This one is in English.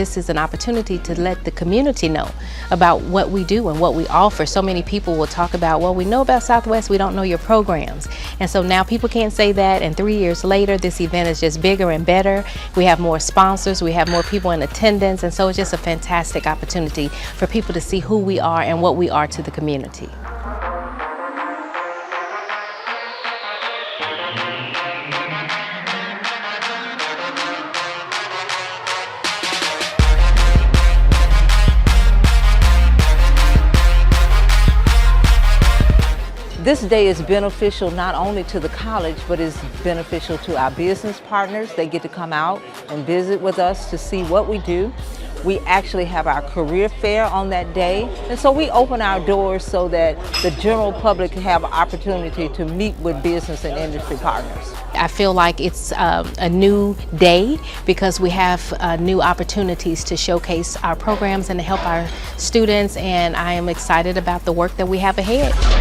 this is an opportunity to let the community know about what we do and what we offer. So many people will talk about, well, we know about Southwest, we don't know your programs. And so now people can't say that, and 3 years later, this event is just bigger and better. We have more sponsors, we have more people in attendance, and so it's just a fantastic opportunity for people to see who we are and what we are to the community. This day is beneficial not only to the college, but is beneficial to our business partners. They get to come out and visit with us to see what we do. We actually have our career fair on that day, and so we open our doors so that the general public can have an opportunity to meet with business and industry partners. I feel like it's a new day because we have new opportunities to showcase our programs and to help our students, and I am excited about the work that we have ahead.